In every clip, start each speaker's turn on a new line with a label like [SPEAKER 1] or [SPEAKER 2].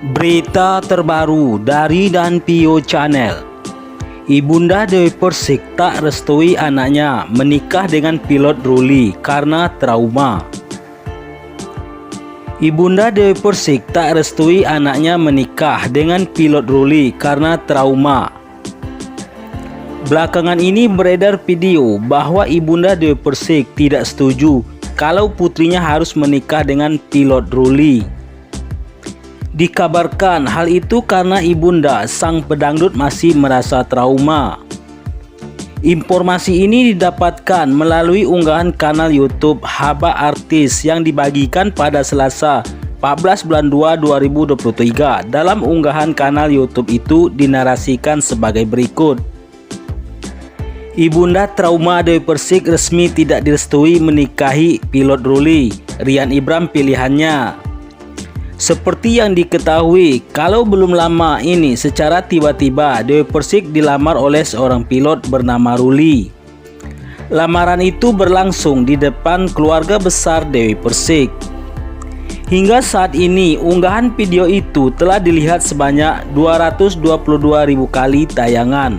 [SPEAKER 1] Berita terbaru dari Dan Pio Channel. Ibunda Dewi Persik tak restui anaknya menikah dengan pilot Ruli karena trauma. Ibunda Dewi Persik tak restui anaknya menikah dengan pilot Ruli karena trauma. Belakangan ini beredar video bahwa Ibunda Dewi Persik tidak setuju kalau putrinya harus menikah dengan pilot Ruli. Dikabarkan hal itu karena ibunda sang pedangdut masih merasa trauma. Informasi ini didapatkan melalui unggahan kanal YouTube Haba Artis yang dibagikan pada Selasa 14 bulan 2 2023. Dalam unggahan kanal YouTube itu dinarasikan sebagai berikut. Ibunda trauma Dewi Persik resmi tidak direstui menikahi pilot Ruli. Rian Ibram pilihannya. Seperti yang diketahui, kalau belum lama ini secara tiba-tiba Dewi Persik dilamar oleh seorang pilot bernama Ruli. Lamaran itu berlangsung di depan keluarga besar Dewi Persik. Hingga saat ini unggahan video itu telah dilihat sebanyak 222.000 kali tayangan.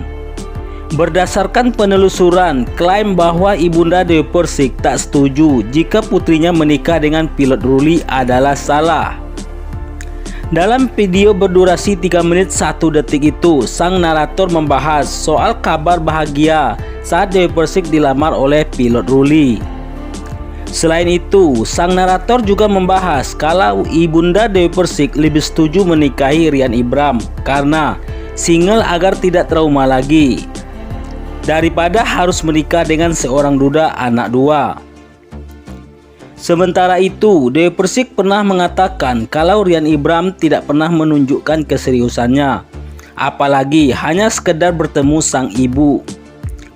[SPEAKER 1] Berdasarkan penelusuran, klaim bahwa ibunda Dewi Persik tak setuju jika putrinya menikah dengan pilot Ruli adalah salah. Dalam video berdurasi 3 menit 1 detik itu, sang narator membahas soal kabar bahagia saat Dewi Persik dilamar oleh pilot Ruli. Selain itu, sang narator juga membahas kalau ibunda Dewi Persik lebih setuju menikahi Rian Ibram karena single agar tidak trauma lagi, daripada harus menikah dengan seorang duda anak dua. Sementara itu, Dewi Persik pernah mengatakan kalau Rian Ibram tidak pernah menunjukkan keseriusannya, apalagi hanya sekedar bertemu sang ibu.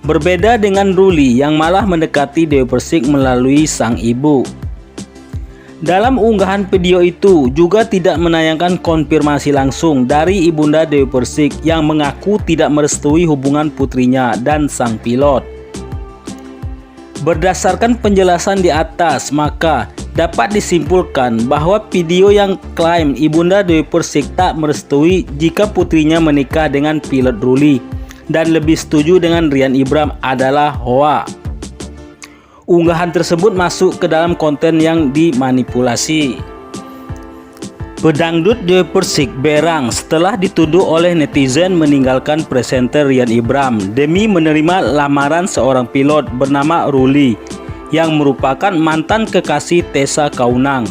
[SPEAKER 1] Berbeda dengan Ruli yang malah mendekati Dewi Persik melalui sang ibu. Dalam unggahan video itu juga tidak menayangkan konfirmasi langsung dari ibunda Dewi Persik yang mengaku tidak merestui hubungan putrinya dan sang pilot. Berdasarkan penjelasan di atas, maka dapat disimpulkan bahwa video yang klaim ibunda Dewi Persik tak merestui jika putrinya menikah dengan pilot Ruli dan lebih setuju dengan Rian Ibram adalah hoax. Unggahan tersebut masuk ke dalam konten yang dimanipulasi. Pedangdut Dewi Persik berang setelah dituduh oleh netizen meninggalkan presenter Rian Ibram demi menerima lamaran seorang pilot bernama Ruli yang merupakan mantan kekasih Tessa Kaunang.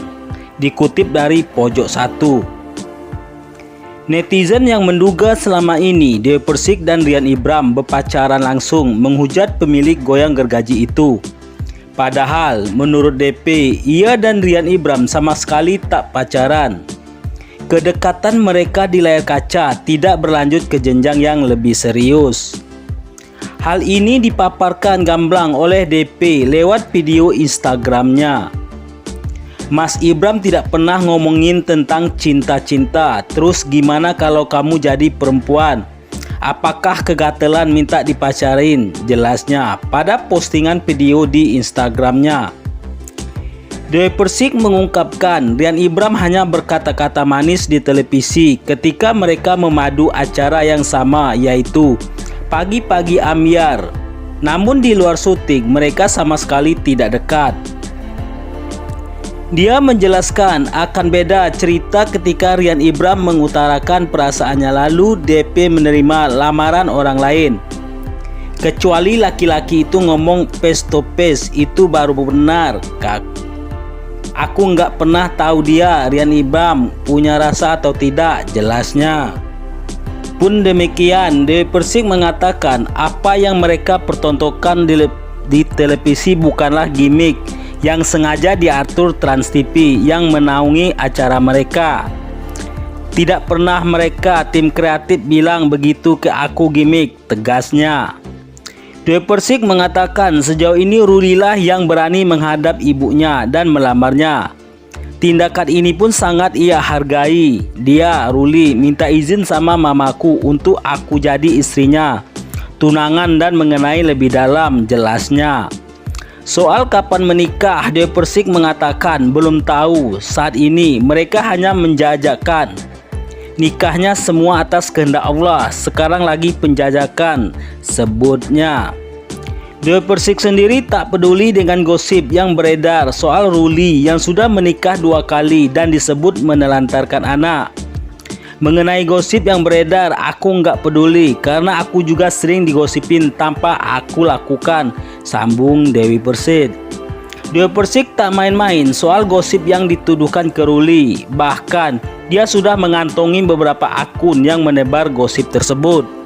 [SPEAKER 1] Dikutip dari Pojok 1. Netizen yang menduga selama ini Dewi Persik dan Rian Ibram berpacaran langsung menghujat pemilik goyang gergaji itu. Padahal menurut DP, ia dan Rian Ibram sama sekali tak pacaran. Kedekatan mereka di layar kaca tidak berlanjut ke jenjang yang lebih serius. Hal ini dipaparkan gamblang oleh DP lewat video Instagramnya. Mas Ibram tidak pernah ngomongin tentang cinta-cinta. Terus gimana kalau kamu jadi perempuan? Apakah kegatelan minta dipacarin? Jelasnya pada postingan video di Instagramnya. Dewi Persik mengungkapkan Rian Ibram hanya berkata-kata manis di televisi ketika mereka memadu acara yang sama, yaitu Pagi-Pagi Ambyar. Namun di luar syuting mereka sama sekali tidak dekat. Dia menjelaskan akan beda cerita ketika Rian Ibram mengutarakan perasaannya lalu DP menerima lamaran orang lain. Kecuali laki-laki itu ngomong face to face, itu baru benar, Kak. Aku nggak pernah tahu dia, Rian Ibram, punya rasa atau tidak, jelasnya. Pun demikian, Dewi Persik mengatakan apa yang mereka pertontonkan di televisi bukanlah gimmick yang sengaja diatur Trans TV yang menaungi acara mereka. Tidak pernah mereka tim kreatif bilang begitu ke aku gimmick, tegasnya. Dewi Persik mengatakan sejauh ini Ruli lah yang berani menghadap ibunya dan melamarnya. Tindakan ini pun sangat ia hargai. Dia, Ruli, minta izin sama mamaku untuk aku jadi istrinya, tunangan dan mengenai lebih dalam, jelasnya. Soal kapan menikah, Dewi Persik mengatakan belum tahu. Saat ini mereka hanya menjajakan. Nikahnya semua atas kehendak Allah, sekarang lagi penjajakan, sebutnya. Dewi Persik sendiri tak peduli dengan gosip yang beredar soal Ruli yang sudah menikah 2 kali dan disebut menelantarkan anak. Mengenai gosip yang beredar, aku nggak peduli karena aku juga sering digosipin tanpa aku lakukan, sambung Dewi Persik. Dewi Persik tak main-main soal gosip yang dituduhkan ke Ruli. Bahkan dia sudah mengantongi beberapa akun yang menebar gosip tersebut.